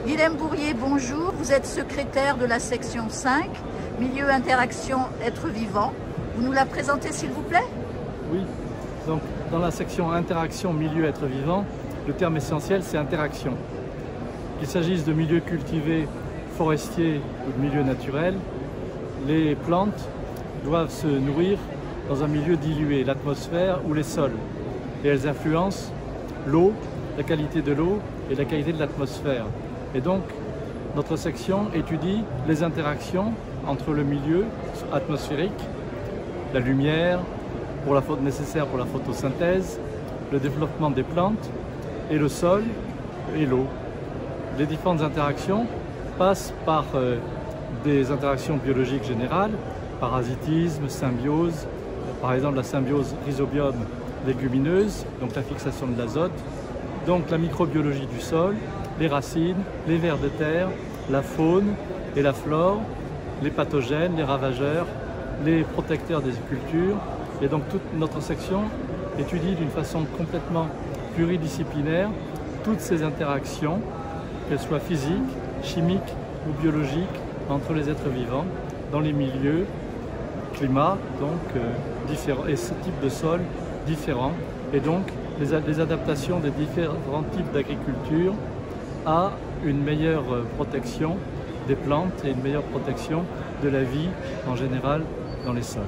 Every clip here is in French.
Guilhem Bourrier, bonjour. Vous êtes secrétaire de la section 5, Milieu, Interaction, Être vivant. Vous nous la présentez s'il vous plaît? Oui, donc dans la section Interaction, Milieu, Être vivant, le terme essentiel c'est interaction. Qu'il s'agisse de milieux cultivés, forestiers ou de milieux naturels, les plantes doivent se nourrir dans un milieu dilué, l'atmosphère ou les sols. Et elles influencent l'eau, la qualité de l'eau et la qualité de l'atmosphère. Et donc, notre section étudie les interactions entre le milieu atmosphérique, la lumière nécessaire pour la photosynthèse, le développement des plantes, et le sol et l'eau. Les différentes interactions passent par des interactions biologiques générales, parasitisme, symbiose, par exemple la symbiose rhizobium-légumineuse, donc la fixation de l'azote, donc la microbiologie du sol, les racines, les vers de terre, la faune et la flore, les pathogènes, les ravageurs, les protecteurs des cultures. Et donc toute notre section étudie d'une façon complètement pluridisciplinaire toutes ces interactions, qu'elles soient physiques, chimiques ou biologiques, entre les êtres vivants, dans les milieux, climats donc différents, et ce type de sol différents, et donc les adaptations des différents types d'agriculture à une meilleure protection des plantes et une meilleure protection de la vie en général dans les sols.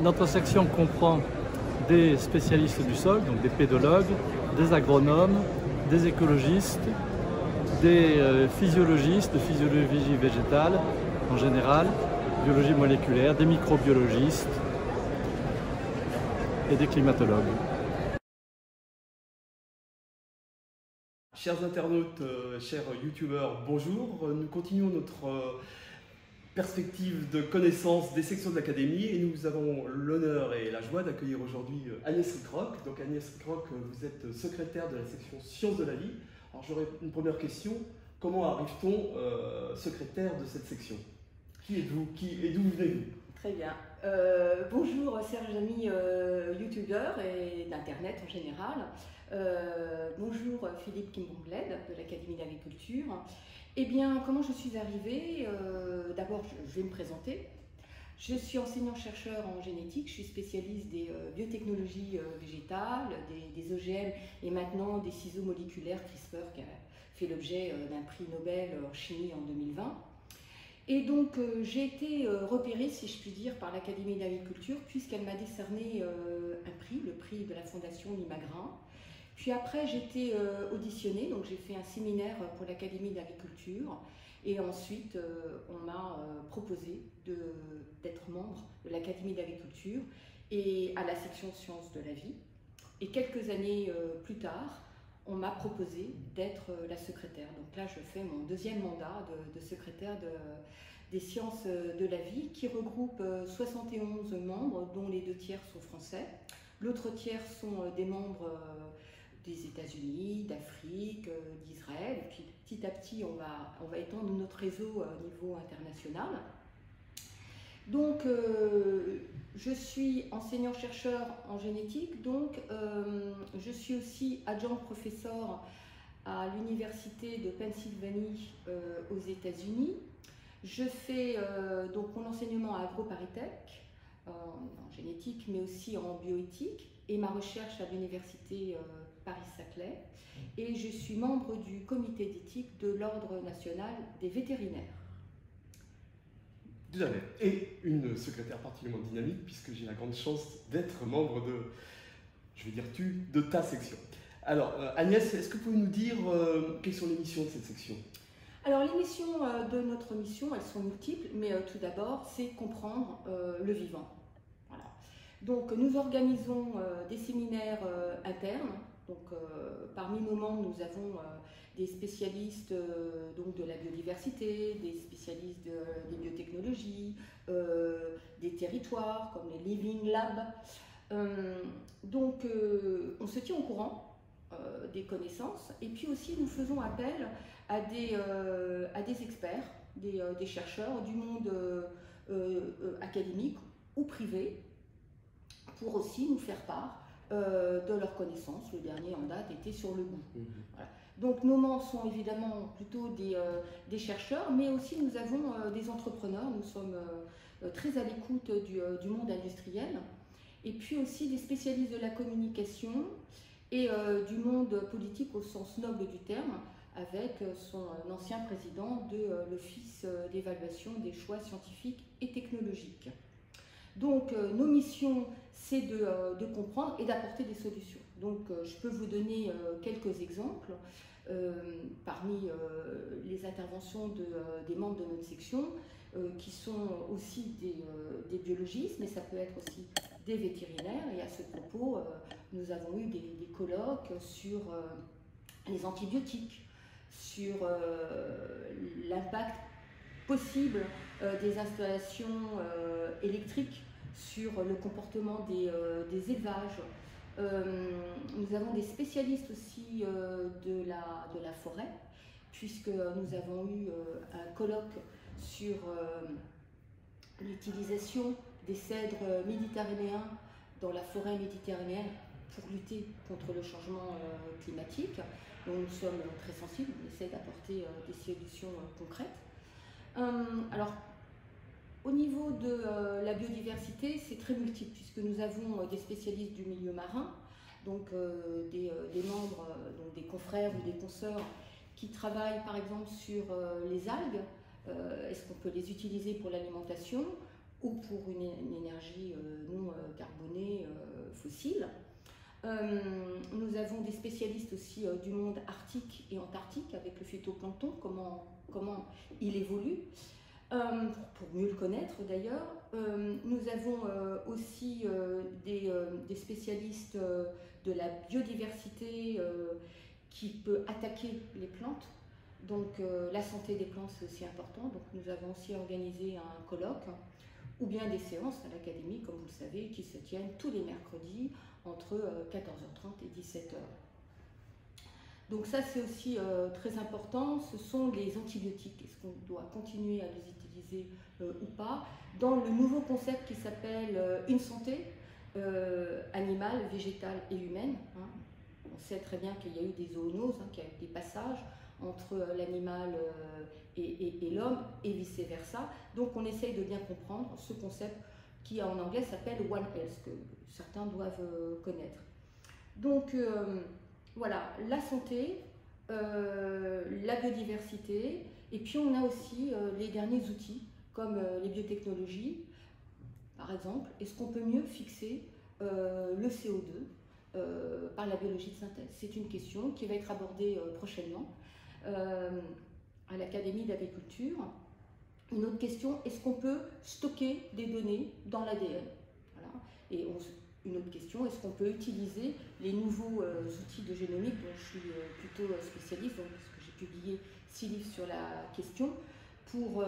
Notre section comprend des spécialistes du sol, donc des pédologues, des agronomes, des écologistes, des physiologistes de physiologie végétale en général, biologie moléculaire, des microbiologistes et des climatologues. Chers internautes, chers youtubeurs, bonjour. Nous continuons notre perspective de connaissance des sections de l'Académie et nous avons l'honneur et la joie d'accueillir aujourd'hui Agnès Rickrock. Donc Agnès Rickrock, vous êtes secrétaire de la section Sciences de la vie. Alors j'aurais une première question. Comment arrive-t-on secrétaire de cette section? Qui êtes-vous et d'où venez-vous? Très bien. Bonjour chers amis youtubeurs et d'internet en général. Bonjour Philippe Kimbongled de l'Académie d'agriculture. Eh bien, comment je suis arrivée? D'abord, je vais me présenter. Je suis enseignant-chercheur en génétique, je suis spécialiste des biotechnologies végétales, des OGM et maintenant des ciseaux moléculaires CRISPR qui a fait l'objet d'un prix Nobel en chimie en 2020. Et donc, j'ai été repérée, si je puis dire, par l'Académie d'agriculture puisqu'elle m'a décerné un prix, le prix de la Fondation Limagrin. Puis après, j'ai été auditionnée, donc j'ai fait un séminaire pour l'Académie d'agriculture. Et ensuite, on m'a proposé d'être membre de l'Académie d'agriculture et à la section Sciences de la vie. Et quelques années plus tard, on m'a proposé d'être la secrétaire. Donc là, je fais mon deuxième mandat de secrétaire des Sciences de la vie qui regroupe 71 membres, dont les 2 tiers sont français. L'autre tiers sont des membres des États-Unis, d'Afrique, d'Israël. Et puis petit à petit, on va étendre notre réseau au niveau international. Donc, je suis enseignant-chercheur en génétique, donc je suis aussi adjunct-professeur à l'Université de Pennsylvanie aux États-Unis. Je fais donc mon enseignement à AgroParisTech, en génétique, mais aussi en bioéthique, et ma recherche à l'Université Paris-Saclay. Et je suis membre du comité d'éthique de l'Ordre national des vétérinaires. Tout à fait. Et une secrétaire particulièrement dynamique, puisque j'ai la grande chance d'être membre de ta section. Alors, Agnès, est-ce que vous pouvez nous dire quelles sont les missions de cette section? Alors, les missions de notre mission, elles sont multiples, mais tout d'abord, c'est comprendre le vivant. Voilà. Donc, nous organisons des séminaires internes. Donc, parmi nos membres, nous avons des spécialistes donc de la biodiversité, des spécialistes des biotechnologies, des territoires comme les Living Labs. Donc, on se tient au courant des connaissances et puis aussi nous faisons appel à des experts, des chercheurs du monde académique ou privé pour aussi nous faire part de leurs connaissances. Le dernier en date était sur le goût. Voilà. Donc nos membres sont évidemment plutôt des chercheurs, mais aussi nous avons des entrepreneurs. Nous sommes très à l'écoute du monde industriel, et puis aussi des spécialistes de la communication et du monde politique au sens noble du terme, avec son ancien président de l'Office d'évaluation des choix scientifiques et technologiques. Donc nos missions, c'est de comprendre et d'apporter des solutions. Donc je peux vous donner quelques exemples parmi les interventions des membres de notre section, qui sont aussi des biologistes, mais ça peut être aussi des vétérinaires. Et à ce propos, nous avons eu des colloques sur les antibiotiques, sur l'impact possible des installations électriques sur le comportement des élevages. Nous avons des spécialistes aussi de la forêt, puisque nous avons eu un colloque sur l'utilisation des cèdres méditerranéens dans la forêt méditerranéenne pour lutter contre le changement climatique. Donc nous sommes très sensibles, on essaie d'apporter des solutions concrètes. Alors, au niveau de la biodiversité, c'est très multiple, puisque nous avons des spécialistes du milieu marin, donc des membres, donc des confrères ou des consoeurs qui travaillent par exemple sur les algues. Est-ce qu'on peut les utiliser pour l'alimentation ou pour une énergie non carbonée fossile? Nous avons des spécialistes aussi du monde arctique et antarctique avec le phytoplancton, comment il évolue, pour mieux le connaître d'ailleurs. Nous avons aussi des spécialistes de la biodiversité qui peut attaquer les plantes. Donc la santé des plantes, c'est aussi important. Donc nous avons aussi organisé un colloque ou bien des séances à l'académie, comme vous le savez, qui se tiennent tous les mercredis entre 14h30 et 17h. Donc ça, c'est aussi très important. Ce sont les antibiotiques. Est-ce qu'on doit continuer à les utiliser ou pas? Dans le nouveau concept qui s'appelle une santé animale, végétale et humaine. Hein. On sait très bien qu'il y a eu des zoonoses, qu'il y a eu des passages entre l'animal et l'homme et vice-versa. Donc on essaye de bien comprendre ce concept qui en anglais s'appelle One Health, que certains doivent connaître. Donc voilà, la santé, la biodiversité, et puis on a aussi les derniers outils comme les biotechnologies. Par exemple, est-ce qu'on peut mieux fixer le CO2 par la biologie de synthèse? C'est une question qui va être abordée prochainement à l'Académie d'agriculture. Une autre question, est-ce qu'on peut stocker des données dans l'ADN? Voilà. Et une autre question, est-ce qu'on peut utiliser les nouveaux outils de génomique dont je suis plutôt spécialiste, donc, parce que j'ai publié 6 livres sur la question, pour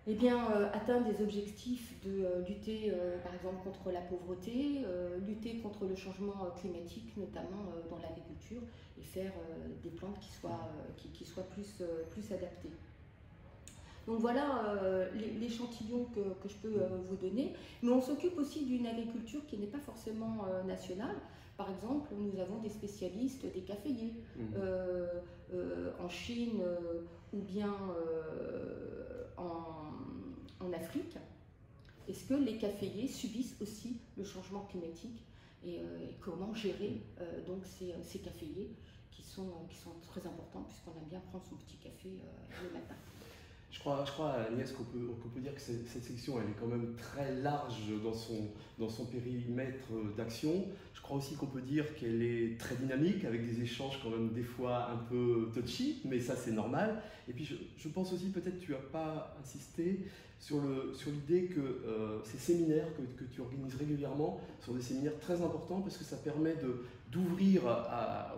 eh bien, atteindre des objectifs de lutter par exemple contre la pauvreté, lutter contre le changement climatique, notamment dans l'agriculture, et faire des plantes qui soient plus adaptées. Donc voilà l'échantillon que je peux vous donner. Mais on s'occupe aussi d'une agriculture qui n'est pas forcément nationale. Par exemple, nous avons des spécialistes des caféiers en Chine ou bien en Afrique. Est-ce que les caféiers subissent aussi le changement climatique et comment gérer donc ces caféiers qui sont très importants puisqu'on aime bien prendre son petit café le matin. Je crois Agnès, qu'on peut dire que cette section elle est quand même très large dans son périmètre d'action. Je crois aussi qu'on peut dire qu'elle est très dynamique, avec des échanges quand même des fois un peu touchy, mais ça c'est normal. Et puis je pense aussi, peut-être tu n'as pas insisté sur l'idée que ces séminaires que tu organises régulièrement sont des séminaires très importants parce que ça permet d'ouvrir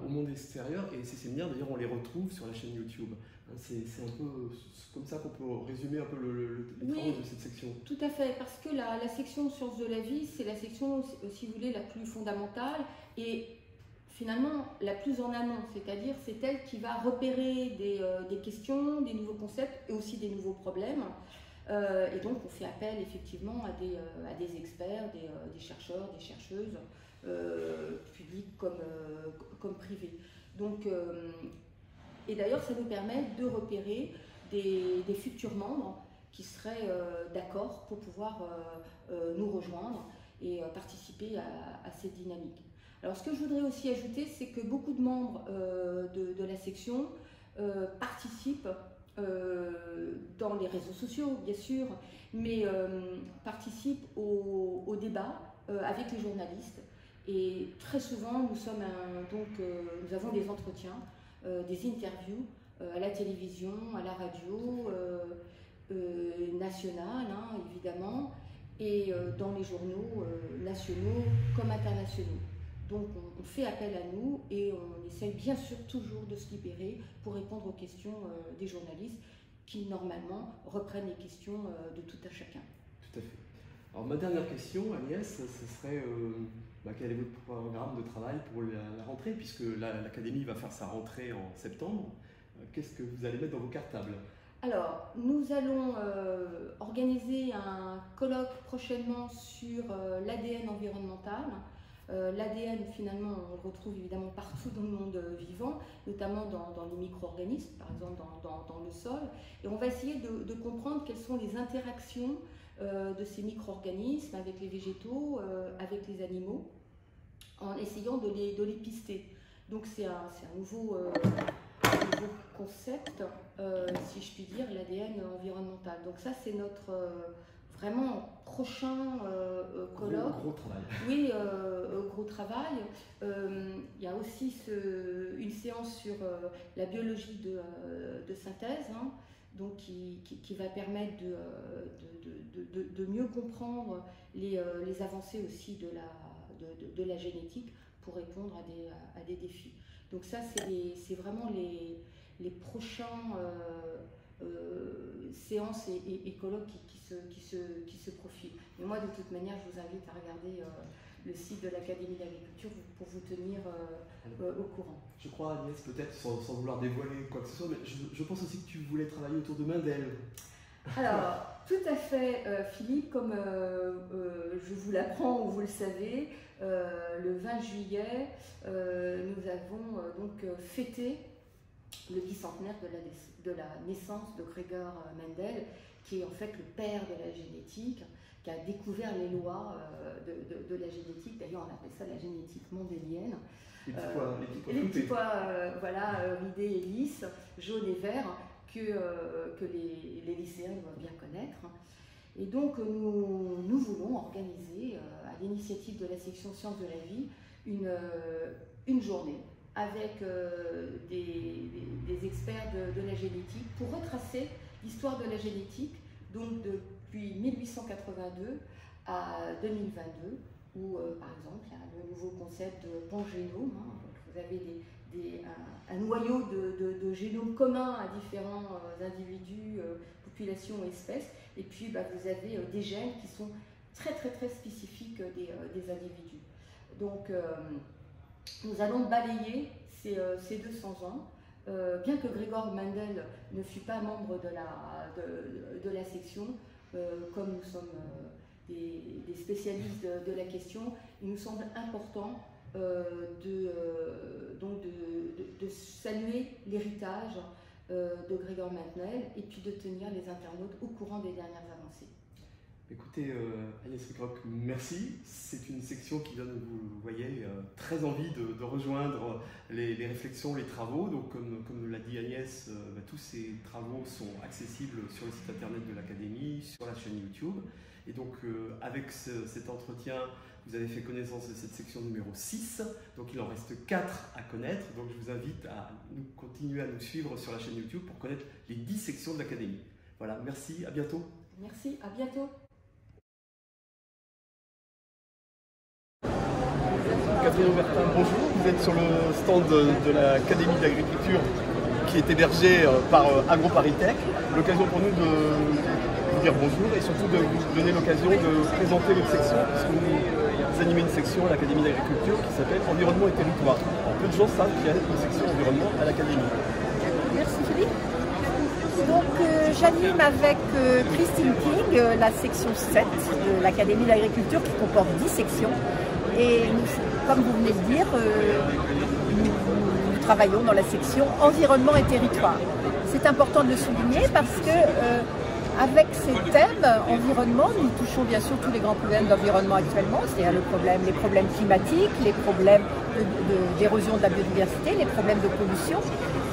au monde extérieur, et ces séminaires d'ailleurs on les retrouve sur la chaîne YouTube. C'est un peu comme ça qu'on peut résumer un peu les travaux de cette section. Tout à fait, parce que la section sciences de la vie, c'est la section, si vous voulez, la plus fondamentale et finalement la plus en amont, c'est-à-dire c'est elle qui va repérer des questions, des nouveaux concepts et aussi des nouveaux problèmes. Et donc on fait appel effectivement à des experts, des chercheurs, des chercheuses publics comme privés. Donc, et d'ailleurs, ça nous permet de repérer des futurs membres qui seraient d'accord pour pouvoir nous rejoindre et participer à cette dynamique. Alors, ce que je voudrais aussi ajouter, c'est que beaucoup de membres de la section participent dans les réseaux sociaux, bien sûr, mais participent au débat avec les journalistes. Et très souvent, nous avons des entretiens, des interviews à la télévision, à la radio, nationale, hein, évidemment, et dans les journaux nationaux comme internationaux. Donc on fait appel à nous et on essaye bien sûr toujours de se libérer pour répondre aux questions des journalistes qui normalement reprennent les questions de tout un chacun. Tout à fait. Alors ma dernière question, Agnès, ce serait quel est votre programme de travail pour la rentrée, puisque l'Académie va faire sa rentrée en septembre. Qu'est-ce que vous allez mettre dans vos cartables? Alors, nous allons organiser un colloque prochainement sur l'ADN environnemental. L'ADN, finalement, on le retrouve évidemment partout dans le monde vivant, notamment dans les micro-organismes, par exemple dans le sol. Et on va essayer de comprendre quelles sont les interactions de ces micro-organismes avec les végétaux, avec les animaux, en essayant de les pister. Donc c'est un nouveau concept, si je puis dire, l'ADN environnemental. Donc ça, c'est notre vraiment prochain colloque. Gros travail. Oui, gros travail. Il y a aussi une séance sur la biologie de synthèse, hein, donc qui va permettre de mieux comprendre les avancées aussi de la génétique pour répondre à des défis. Donc ça, c'est vraiment les prochains séances et colloques qui se profilent. Mais moi, de toute manière, je vous invite à regarder le site de l'Académie d'agriculture pour vous tenir au courant. Je crois, Agnès, peut-être sans vouloir dévoiler quoi que ce soit, mais je pense aussi que tu voulais travailler autour de Mendel. Alors, tout à fait, Philippe, comme je vous l'apprends ou vous le savez, le 20 juillet, nous avons donc fêté le bicentenaire de la naissance de Gregor Mendel, qui est en fait le père de la génétique, qui a découvert les lois de la génétique. D'ailleurs, on appelle ça la génétique mendélienne. Les petits pois voilà, ridés et lisses, jaunes et verts, que les lycéens doivent bien connaître. Et donc, nous voulons organiser, à l'initiative de la section Sciences de la vie, une journée avec des experts de la génétique pour retracer l'histoire de la génétique, donc depuis 1882 à 2022, où par exemple il y a le nouveau concept de pangénome, hein, vous avez un noyau de génome commun à différents individus, populations, espèces, et puis vous avez des gènes qui sont très spécifiques des individus. Donc nous allons balayer ces 200 ans. Bien que Gregor Mendel ne fût pas membre de la section, comme nous sommes des spécialistes de la question, il nous semble important de saluer l'héritage de Gregor Mendel et puis de tenir les internautes au courant des dernières avancées. Écoutez, Agnès Rickrock, merci. C'est une section qui donne, vous voyez, très envie de rejoindre les réflexions, les travaux. Donc, comme l'a dit Agnès, tous ces travaux sont accessibles sur le site internet de l'Académie, sur la chaîne YouTube. Et donc, avec cet entretien, vous avez fait connaissance de cette section numéro 6. Donc, il en reste 4 à connaître. Donc, je vous invite à continuer à nous suivre sur la chaîne YouTube pour connaître les 10 sections de l'Académie. Voilà, merci, à bientôt. Merci, à bientôt. Catherine Aubertin, bonjour. Vous êtes sur le stand de l'Académie d'agriculture qui est hébergé par AgroParisTech. L'occasion pour nous de vous dire bonjour et surtout de vous donner l'occasion de présenter votre section, parce que vous animez une section à l'Académie d'agriculture qui s'appelle Environnement et Territoire. Alors, peu de gens savent qu'il y a une section environnement à l'Académie. Merci Philippe. Donc j'anime avec Christine King la section 7 de l'Académie d'agriculture qui comporte 10 sections. Et nous comme vous venez de dire, nous travaillons dans la section environnement et territoire. C'est important de le souligner parce que avec ces thèmes environnement, nous touchons bien sûr tous les grands problèmes d'environnement actuellement, c'est-à-dire les problèmes climatiques, les problèmes d'érosion de la biodiversité, les problèmes de pollution.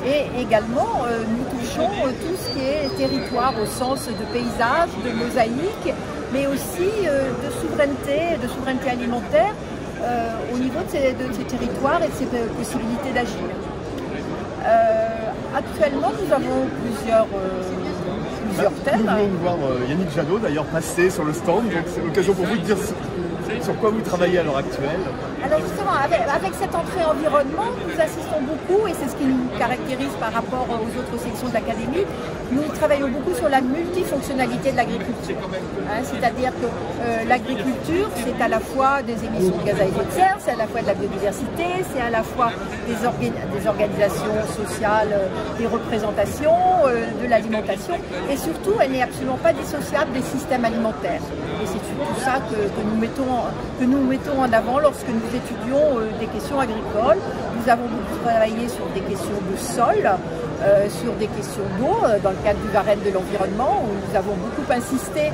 Et également, nous touchons tout ce qui est territoire au sens de paysage, de mosaïque, mais aussi de souveraineté alimentaire au niveau de ces territoires et de ces possibilités d'agir. Actuellement, nous avons plusieurs thèmes. Nous venons de voir Yannick Jadot d'ailleurs passer sur le stand, donc c'est l'occasion pour vous de dire sur quoi vous travaillez à l'heure actuelle. Alors justement, avec cette entrée environnement, nous assistons beaucoup, et c'est ce qui nous caractérise par rapport aux autres sections de l'académie, nous travaillons beaucoup sur la multifonctionnalité de l'agriculture. C'est-à-dire que l'agriculture, c'est à la fois des émissions de gaz à effet de serre, c'est à la fois de la biodiversité, c'est à la fois des organisations sociales, des représentations, de l'alimentation, et surtout, elle n'est absolument pas dissociable des systèmes alimentaires. Et c'est surtout ça que nous mettons en avant lorsque nous étudions des questions agricoles. Nous avons beaucoup travaillé sur des questions de sol, sur des questions d'eau, dans le cadre du Varenne de l'environnement, où nous avons beaucoup insisté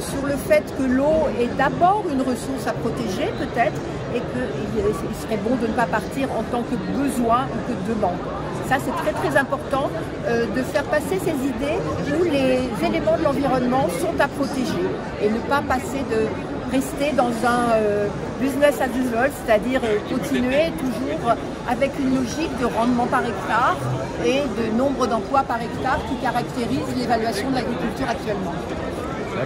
sur le fait que l'eau est d'abord une ressource à protéger peut-être, et qu'il serait bon de ne pas partir en tant que besoin ou que demande. Ça, c'est très très important de faire passer ces idées où les éléments de l'environnement sont à protéger et ne pas rester dans un business as usual, c'est-à-dire continuer toujours avec une logique de rendement par hectare et de nombre d'emplois par hectare qui caractérise l'évaluation de l'agriculture actuellement.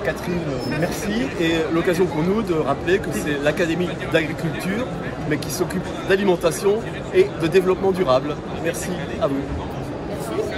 Catherine, merci. Et l'occasion pour nous de rappeler que c'est l'Académie d'agriculture, mais qui s'occupe d'alimentation et de développement durable. Merci à vous. Merci.